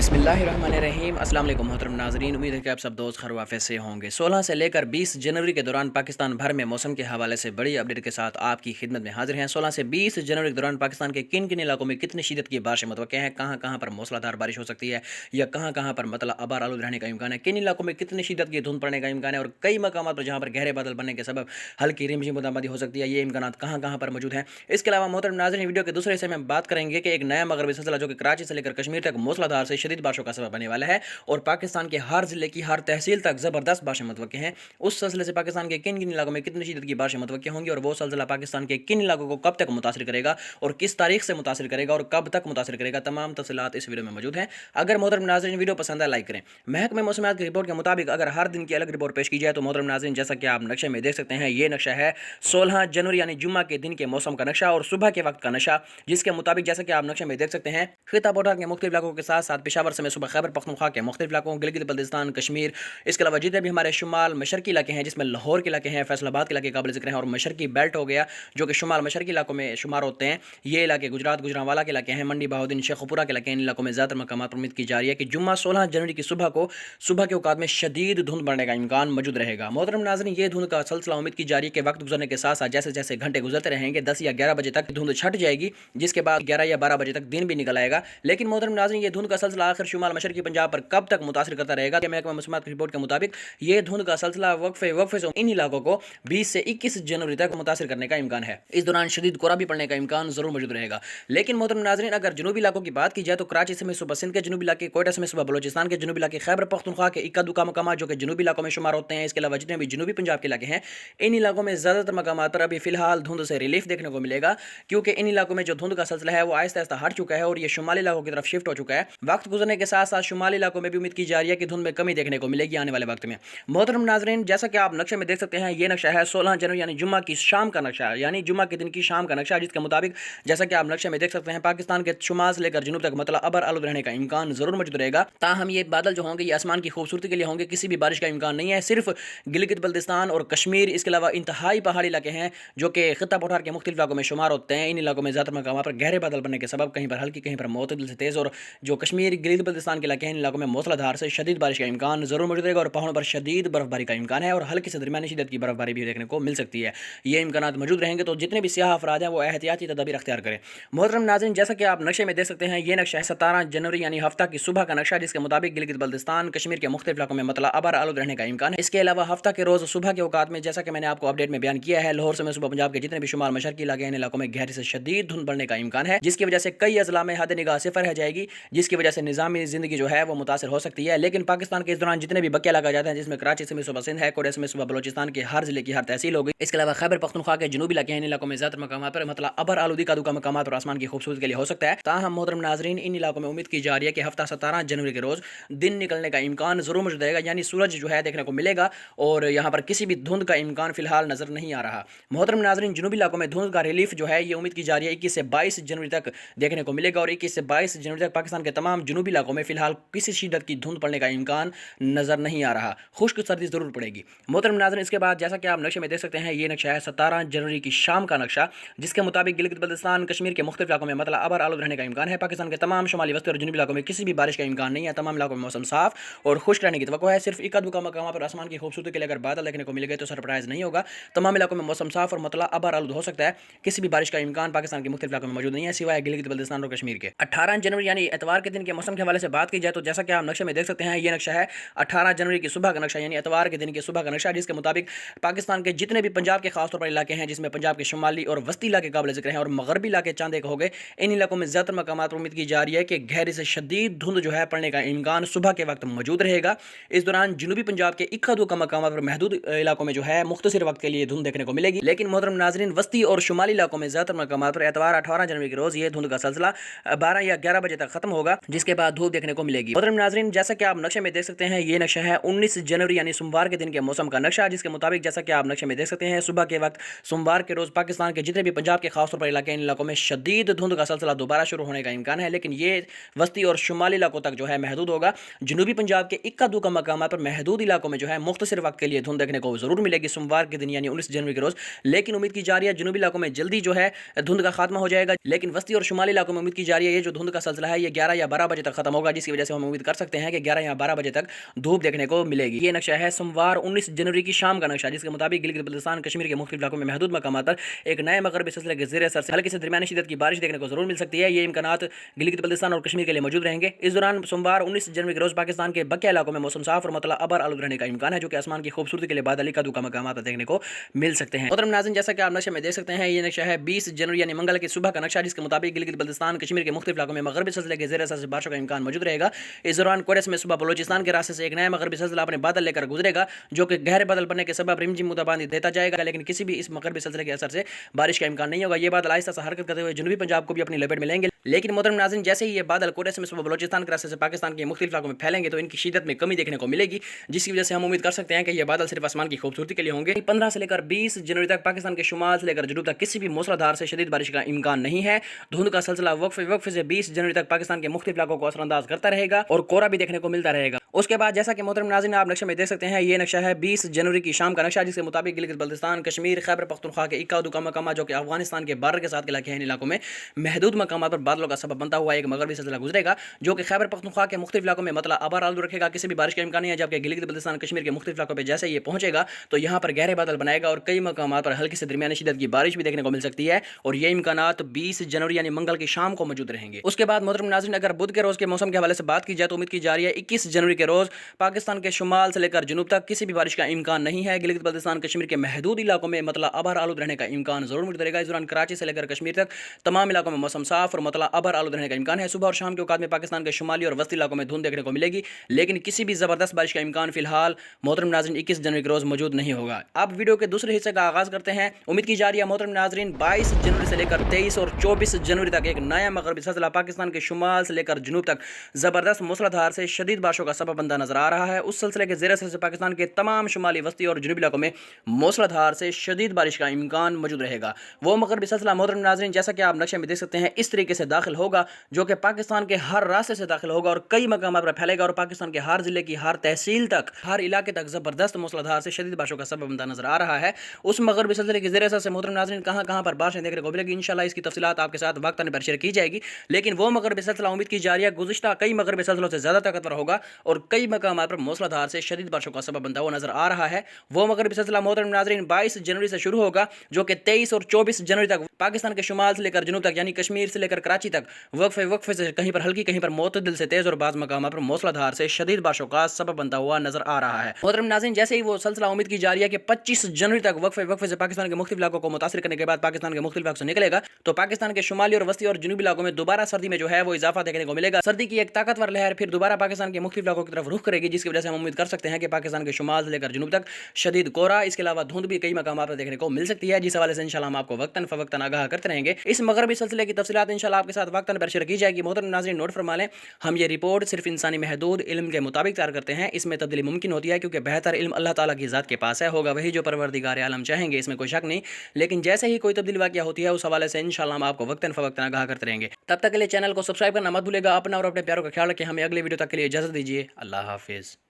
बिस्मिल्लाहिर्रहमानिर्रहीम। अस्सलाम वालेकुम मोहतरम नाज़रीन, उम्मीद है कि आप सब दोस्त खैर वाफ़ियत से होंगे। 16 से लेकर 20 जनवरी के दौरान पाकिस्तान भर में मौसम के हवाले से बड़ी अपडेट के साथ आपकी खिदमत में हाजिर हैं। 16 से 20 जनवरी के दौरान पाकिस्तान के किन किन इलाकों में कितनी शिद्दत की बारिश मुतवक्किल है, कहाँ कहाँ पर मूसलाधार बारिश हो सकती है या कहाँ कहाँ पर मतलब आबार आलूद रहने का इम्कान है, किन इलाकों में कितनी शिद्दत की धुंध पड़ने का इम्कान है और कई मकाम पर जहाँ पर गहरे बादल बनने के सबब हल्की रिमझिम बूंदाबांदी हो सकती है, ये इम्कान कहाँ कहाँ पर मौजूद हैं। इसके अलावा मोहतरम नाज़रीन, वीडियो के दूसरे हिस्से में बात करेंगे कि एक नया मगरबी सिलसिला जो कि कराची से लेकर कश्मीर तक मूसलाधार से शदीद बारिशों का सबब बनने वाला है और पाकिस्तान के हर जिले की हर तहसील तक ज़बरदस्त बारिशें मुतवक्किल हैं। उस सिलसिले से पाकिस्तान के किन किन इलाकों में कितनी शिद्दत की बारिशें मुतवक्किल होंगी और वो सिलसिला पाकिस्तान के किन इलाकों को कब तक मुतासिर करेगा और किस तारीख से मुतासिर करेगा और कब तक मुतासिर करेगा, तमाम तफसीलात इस वीडियो में मौजूद हैं। अगर मोहतरम नाज़रीन वीडियो पसंद है लाइक करें। महकमे मौसमियात की रिपोर्ट के मुताबिक अगर हर दिन की अलग रिपोर्ट पेश की जाए तो मोहतरम नाज़रीन, जैसा कि आप नक्शे में देख सकते हैं, ये नक्शा है 16 जनवरी यानी जुम्मा के दिन के मौसम का नक्शा और सुबह के वक्त का नक्शा, जिसके मुताबिक जैसा कि आप नक्शे में देख सकते हैं, खिता पठार के मुख्तलिफ इलाकों के साथ साथ पेशावर से सुबह खैबर पख्तूनख्वा के मुख्तलिफ इलाकों, गिलगित बल्तिस्तान, कश्मीर, इसके अलावा जितने भी हमारे शुमाल मशरकी इलाके हैं जिसमें लाहौर के इलाके हैं, फैसलाबाद के इलाके काबिल ज़िक्र हैं और मशरकी बेल्ट हो गया जो कि शुमाल मशरकी इलाकों में शुमार होते हैं, ये इलाके गुजरात गुजरांवाला के इलाके हैं, मंडी बहाउद्दीन शेखपुरा के इलाके हैं। इन इलाकों में ज़्यादातर मकामात पर उम्मीद की जा रही है कि जुम्मा 16 जनवरी की सुबह को सुबह के औकात में शदीद धुंध बढ़ने का इम्कान मौजूद रहेगा। मोहतरम नाज़रीन, ये धुंध का सिलसिला उम्मीद की जा रही है कि वक्त गुजरने के साथ साथ जैसे जैसे घंटे गुजरते रहेंगे 10 या 11 बजे तक धुंध छट जाएगी, जिसके बाद 11 या 12 बजे तक दिन भी निकल आएगा। लेकिन मोहतरम नाज़रीन, ये धुंध का सिलसिला आखिर शुमाल मशरकी पंजाब पर कब तक मुतासिर करता रहेगा? महकमा मौसमियात की रिपोर्ट के मुताबिक ये धुंध का सिलसिला वक्फे से इन इलाकों को 20 से 21 जनवरी तक मुतासिर करने का इम्कान है। इस दौरान शदीद कोहरा भी पड़ने का इम्कान जरूर मौजूद रहेगा। लेकिन मोहतरम नाज़रीन, अगर जनूबी इलाकों की बात की जाए तो कराची से सुबह सिंध के जनूबी इलाके, कोयटा से सुबह बलोचिस्तान के जनूबी इलाके, खैबर पख्तूनख्वा के इक्का दुक्का मकाम जो कि जनूबी इलाकों में शुमार होते हैं, इसके अलावा जितने भी जनूबी पंजाब के इलाके हैं, इन इलाकों में ज़्यादातर मकाम पर अभी फिलहाल धुंध से रिलीफ देखने को मिलेगा, क्योंकि इन इलाकों में जो धुंध का सिलसिला है वो आहिस्ता आहिस्ता हट चुका है और ये शुमाली इलाकों की तरफ शिफ्ट हो चुका है। वक्त गुजरने के साथ साथ शुमाली इलाकों में भी उम्मीद की जा रही है कि धुंध में कमी देखने को मिलेगी आने वाले वक्त में। मोहतरम नाज़रीन, जैसा कि आप नक्शे में देख सकते हैं, ये नक्शा है 16 जनवरी यानी जुम्मा की शाम का नक्शा, यानी जुम्मा के दिन की शाम का नक्शा, जिसके मुताबिक जैसा कि आप नक्शे में देख सकते हैं, पाकिस्तान के शुमाल से लेकर जनूब तक मतलब अबर आलूद रहने का इम्कान जरूर मौजूद रहेगा। ताहम ये बादल जो होंगे ये आसमान की खूबसूरती के लिए होंगे, किसी भी बारिश का इम्कान नहीं है। सिर्फ गिलगित बल्तिस्तान और कश्मीर, इसके अलावा इंतहाई पहाड़ी इलाके हैं जो कि खिता पठार के मुख्तलिफ इलाकों में शुमार होते हैं, इन इलाकों में ज़्यादातर मकाम पर गहरे बादल बनने के सबब कहीं पर हल्की कहीं पर मोतदिल से तेज़, और जो कश्मीर गिलगित बल्तिस्तान के इलाके हैं इन इलाकों में मूसलाधार से शदीद बारिश का इम्कान जरूर मौजूद रहेगा और पहाड़ों पर शदीद बर्फबारी का इम्कान है और हल्की से दरमियानी शिद्दत की बर्फबारी भी देखने को मिल सकती है। ये इम्कान मौजूद रहेंगे, तो जितने भी सियाह अफराद हैं वो एहतियाती तदाबीर अख्तियार करें। मोहतरम नाज़रीन, जैसा कि आप नक्शे में देख सकते हैं, ये नक्शा है 17 जनवरी यानी हफ्ता की सुबह का नक्शा, जिसके मुताबिक गिलगित बल्तिस्तान कश्मीर के मुख्तलिफ इलाकों में मतलब अबर आलूद रहने का इम्कान है। इसके अलावा हफ्ता के रोज़ सुबह के औकात में, जैसा कि मैंने आपको अपडेट में बयान किया है, लाहौर से सुबह पंजाब के जितने भी शुमाल मशरकी इलाके हैं इन इलाकों में गहरी से शदीद धुंध बढ़ने का इम्कान है, जिसकी वजह से कई अजला में हद निगाह सिफर रह जाएगी, जिसकी वजह से निज़ामी ज़िंदगी जो है वो मुतासर हो सकती है। लेकिन पाकिस्तान के इस दौरान जितने भी बकिया इलाका जाते हैं, जिसमें कराची से सुबह सिंध है, कोयटा से सुबह बलोचिस्तान के हर जिले की हर तहसील हो गई, इसके अलावा खैबर पख्तूनख्वा के जनूबी इलाके हैं, इन इलाकों में ज़्यादातर मकाम पर मतलब अबर आलूदी का दुका मकाम और आसमान की खूबसूरती के लिए हो सकता है। ताहम मोहतरम नाज़रीन, इन इलाकों में उम्मीद की जा रही है कि हफ्ता 17 जनवरी के रोज़ दिन निकलने का इम्कान जरूर मौजूद रहेगा, यानी सूरज जो है देखने को मिलेगा और यहाँ पर किसी भी धुंध का इम्कान फिलहाल नजर नहीं आ रहा। मोहतरम नाज़रीन, जनूबी इलाकों में धुंध का रिलीफ जो है ये उम्मीद की जा रही है 21 से 22 जनवरी तक देखने को मिलेगा और 21 से 22 जनवरी तक पाकिस्तान के तमाम जनूबी इलाकों में फिलहाल किसी शिद्दत की धुंध पड़ने का इम्कान नजर नहीं आ रहा। खुश्क सर्दी जरूर पड़ेगी। मोहतरम नाज़रीन, इसके बाद जैसा कि आप नक्शे में देख सकते हैं, ये नक्शा है 17 जनवरी की शाम का नक्शा, जिसके मुताबिक गिलगित बल्तिस्तान कश्मीर के मुख्तलिफ इलाकों में मतलब अबर आलूद रहने का इम्कान है। पाकिस्तान के तमाम शुमाली वस्ती और जनूबी इलाकों में किसी भी बारिश का इम्कान नहीं है। तमाम इलाकों में मौसम साफ और खुश रहने की तवक्को है। सिर्फ इक्का दुक्का मकाम पर आसमान की खूबसूरती के लिए अगर बादल देखने को मिल गए तो सरप्राइज नहीं होगा। तमाम इलाकों में मौसम साफ और मतलब अबर आलूद हो सकता है। किसी भी बारिश का इम्कान पाकिस्तान के मुख्तलिफ इलाकों में मौजूद नहीं है सिवाय गिलगित बल्तिस्तान और कश्मीर के। 18 जनवरी यानी एतवार के दिन के मौसम के हवाले से बात की जाए तो जैसा कि आप नक्शे में देख सकते हैं, ये नक्शा है 18 जनवरी की सुबह का नक्शा यानी एतवार के दिन की सुबह का नक्शा, जिसके मुताबिक पाकिस्तान के जितने भी पंजाब के खासतौर पर इलाके हैं, जिसमें पंजाब के शुमाली और वस्ती इलाके काबिल ज़िक्र हैं और मगरबी इलाके चांद एक हो गए, इन इलाकों में ज़्यादातर मकामात पर उम्मीद की जा रही है कि गहरी से शदीद धुंध जो है पड़ने का इम्कान सुबह के वक्त मौजूद रहेगा। इस दौरान जनूबी पंजाब के इक्का दुक्का मकामात पर महदूद इलाकों में जो है मुख्तसर वक्त के लिए धुंध देखने को मिलेगी। लेकिन मोहतरम नाज़रीन, वस्ती और शुमाली इलाकों में ज़्यादातर मकामात पर एतवार 18 जनवरी के रोज़ ये धुंध का सिलसिला 12 या 11 बजे तक खत्म होगा, जिसके बाद धूप देखने को मिलेगी। मोहतरम नाज़रीन, जैसा कि आप नक्शे में देख सकते हैं, ये नक्शा है 19 जनवरी यानी सोमवार के दिन के मौसम का नक्शा, जिसके मुताबिक जैसा कि आप नक्शे में देख सकते हैं, सुबह के वक्त सोमवार के रोज़ पाकिस्तान के जितने भी पंजाब के खासतौर पर इलाके इन इलाकों में शदीद धुंध का सिलसिला दोबारा शुरू होने का इम्कान है। लेकिन ये वस्ती और शुमाली इलाकों तक जो है महदूद होगा। जनूबी पंजाब के इक्का दुक्का मकाम पर महदूद इलाकों में जो है मुख्तसर वक्त के लिए धुंध देखने को जरूर मिलेगी सोमवार के दिन यानी 19 जनवरी के रोज़। लेकिन उम्मीद की जा रही है जनूबी इलाकों में जल्दी जो है धुंध का खात्मा हो जाएगा। लेकिन वस्ती और शुमाली इलाकों में उम्मीद की जा रही है ये जो धुंध का सिलसिला है ये 11 या 12 बजे तक खत्म होगा, जिसकी वजह से हम उम्मीद कर सकते हैं कि 11 या 12 बजे तक धूप देखने को मिलेगी। ये नक्शा है सोमवार 19 जनवरी की शाम का नक्शा, जिसके मुताबिक गिलगित बल्तिस्तान कश्मीर के मुख्तलिफ इलाकों में महदूद मकामात पर एक नए मगरबी सिलसिले के ज़ेर असर से हल्की से दरमियानी शिद्दत की बारिश देखने को जरूर मिल सकती है। ये इम्कानात गिलगित बल्तिस्तान और कश्मीर के लिए मौजूद रहेंगे। इस दौरान सोमवार 19 जनवरी के रोज पाकिस्तान के बकिया इलाकों में मौसम साफ और मतलब अबर आलूद रहने का इम्कान है, जो कि आसमान की खूबसूरती के लिए बादल का दुका मकामात पर देखने को मिल सकते हैं। मोहतरम नाज़रीन, जैसा कि आप नक्शे में देख सकते हैं, ये नक्शा है 20 जनवरी यानी मंगल की सुबह का नक्शा, जिसके मुताबिक गिलगित बल्तिस्तान कश्मीर के मुख्तलिफ इलाकों में मगरबी सिलसिले के ज़ेर असर से बारिशों का इम्कान मौजूद रहेगा। इस दौरान कोरस में सुबह बलोचिस्तान के रास्ते से एक नया मगरबी सिलसिला अपने बादल लेकर गुजरेगा, जो कि गहरे बादल बनने के सबब रिमझिम बूंदाबांदी देता जाएगा, लेकिन किसी भी इस मगरबी सिलसिले के असर से बारिश का इम्कान नहीं होगा। ये बादल आहिस्ता से हरकत करते हुए जनूबी पंजाब को भी अपनी लपेट में लेंगे, लेकिन मोहतरम नाज़रीन, जैसे ही ये बादल कोरस में सुबह बलोचिस्तान के रास्ते से पाकिस्तान के मुख्तलिफ इलाकों में फैलेंगे तो इनकी शिद्दत में कमी देखने को मिलेगी, जिसकी वजह से हम उम्मीद कर सकते हैं कि ये बादल सिर्फ आसमान की खूबसूरती के लिए होंगे। 15 से लेकर 20 जनवरी तक पाकिस्तान के शुमाल से लेकर जनूब तक किसी भी मूसलाधार से शदीद बारिश का इम्कान नहीं है। धुंध का सिलसिला वक्फ से 20 जनवरी तक पाकिस्तान के मुख्तलिफ इलाकों को असरअंदाज करता रहेगा और कोहरा भी देखने को मिलता रहेगा। उसके बाद जैसा कि मोहतरम नाज़रीन आप नक्शे में देख सकते हैं, ये नक्शा है 20 जनवरी की शाम का नक्शा, जिसके मुताबिक गिलगित बल्तिस्तान कश्मीर खैबर पख्तूनख्वा के इक्का दुक्का मकामा, जो कि अफगानिस्तान के बार्डर के साथ इलाके हैं, इन इलाकों में महदूद मकामात पर बादलों का सबब बनता हुआ एक मगरबी सिलसिला गुजरेगा, जो कि खैबर पख्तूनख्वा के मुख्तलिफ इलाकों में मतलब अबर आलू रखेगा। किसी भी बारिश का इम्कान नहीं है, जबकि गिलगित बल्तिस्तान कश्मीर के मुख्तलिफ इलाकों पर जैसे ये पहुंचेगा तो यहाँ पर गहरे बादल बनाएगा और कई मकामात पर हल्की से दरमियानी शिद्दत की बारिश भी देखने को मिल सकती है, और ये इम्कानात 20 जनवरी यानी मंगल की शाम को मौजूद रहेंगे। उसके बाद मोहतरम नाज़रीन, अगर बुध के रोज के मौसम के हवाले से बात की जाए तो उम्मीद की जा रही है 21 जनवरी के रोज पाकिस्तान के शुमाल से लेकर जनूब तक किसी भी बारिश का इम्कान नहीं है। गिलगित बल्तिस्तान कश्मीर के महदूद इलाकों में मतलब अबर आलूद रहने का इम्कान जरूर मौजूद रहेगा। इस दौरान कराची से लेकर कश्मीर तक तमाम इलाकों में मौसम साफ और मतलब अबर आलूद रहने का इम्कान है। सुबह और शाम के औकात में पाकिस्तान के शुमाली और वस्ती इलाकों में धुंध देखने को मिलेगी, लेकिन किसी भी जबरदस्त बारिश का इम्कान फिलहाल मोहतरम नाज़रीन 21 जनवरी के रोज मौजूद नहीं होगा। अब वीडियो के दूसरे हिस्से का आगाज करते हैं। उम्मीद की जा रही है मोहतरम नाज़रीन 22 जनवरी से लेकर 23 और 24 जनवरी तक एक नया मगरबी सिलसिला पाकिस्तान के शुमाल से लेकर जनूब तक जबरदस्त मूसलाधार से शदीद बारिशों का सबब बनता नजर आ रहा है। उस सिलसिले के ज़ेर असर से पाकिस्तान के तमाम शुमाली वस्ती और जनूबी इलाकों में मूसलाधार से शदीद बारिश का इम्कान मौजूद रहेगा। वो मगरबी सिलसिला मोहतरम नाज़रीन, जैसा कि आप नक्शे में देख सकते हैं, इस तरीके से दाखिल होगा, जो कि पाकिस्तान के हर रास्ते से दाखिल होगा और कई मकामात पर फैलेगा और पाकिस्तान के हर जिले की हर तहसील तक हर इलाके तक जबरदस्त मूसलाधार से शदीद बारिशों का सबब बनता नजर आ रहा है। उस मगरबी सिलसिले के ज़ेर असर से मोहतरम नाज़रीन कहां पर बारिशें देखने को मिलेगी, इंशाल्लाह इसकी तफसीलात आपके साथ वक्तन पर शेयर की जाएगी। लेकिन वो मगरबी सिलसिला उम्मीद की जा रही है गुज़िश्ता कई मगरबी सिलसिलों से ज़्यादा ताकतवर होगा और कई मकामात पर मूसलाधार से शदीद बारिशों का सबब बनता हुआ नजर आ रहा है। वो मगरबी सिलसिला मोहतरम नाज़रीन 22 जनवरी से शुरू होगा, जो कि 23 और 24 जनवरी तक पाकिस्तान के शुमाल से लेकर जनूब तक यानी कश्मीर से लेकर कराची तक वक्फे से कहीं पर हल्की कहीं पर मोतदिल से तेज और बाज़ मकामात पर मूसलाधार से शदीद बारिशों का सबब बनता हुआ नजर आ रहा है। मोहतरम नाज़रीन, जैसे ही वो सिलसिला उम्मीद की जा रही है कि 25 जनवरी तक वक्फे से पाकिस्तान के मुख्तलिफ इलाकों को मुतासिर करने के बाद पाकिस्तान के मुख्तलिफ इलाकों से निकलेगा, तो पाकिस्तान के शुमाली और वस्ती और जनूबी इलाकों में दोबारा सर्दी में जो है वो इजाफा देखने को मिलेगा। सर्दी की एक ताकतवर लहर फिर दोबारा पाकिस्तान के मुख्तलिफ इलाकों की तरफ रुख करेगी, जिसकी वजह से हम उम्मीद कर सकते हैं कि पाकिस्तान के शुमाल से लेकर जनूब तक शदीद कोहरा, इसके अलावा धुंध भी कई मकामात पर देखने को मिल सकती है, जिस हवाले से इंशाल्लाह हम आपको वक्तन फवक्तन आगाह करते रहेंगे। इस मगरबी सिलसिले की तफसीलात इंशाल्लाह आपके साथ वक्तन पर शेयर की जाएगी। मोहतरम नाज़रीन नोट फरमा लें, हम ये रिपोर्ट सिर्फ इंसानी महदूद इल्म के मुताबिक तैयार करते हैं। इसमें तब्दीली मुमकिन होती है क्योंकि बेहतर इल्म अल्लाह ताला की ज़ात के पास है, होगा वही जो परवरदिगार आलम चाहेंगे, इसमें कोई शक नहीं। लेकिन जैसे ही कोई तब्दीली वाक़या होती है उस हवाले से इंशाल्लाह हम आपको वक्तन फवक्तन आगाह करते रहेंगे। तब तक के लिए चैनल को सब्सक्राइब करना मत भूलिएगा। अपना और अपने प्यारों का ख्याल रखें। हमें अगले वीडियो तक के लिए इजाज़त दीजिए। अल्लाह हाफिज़।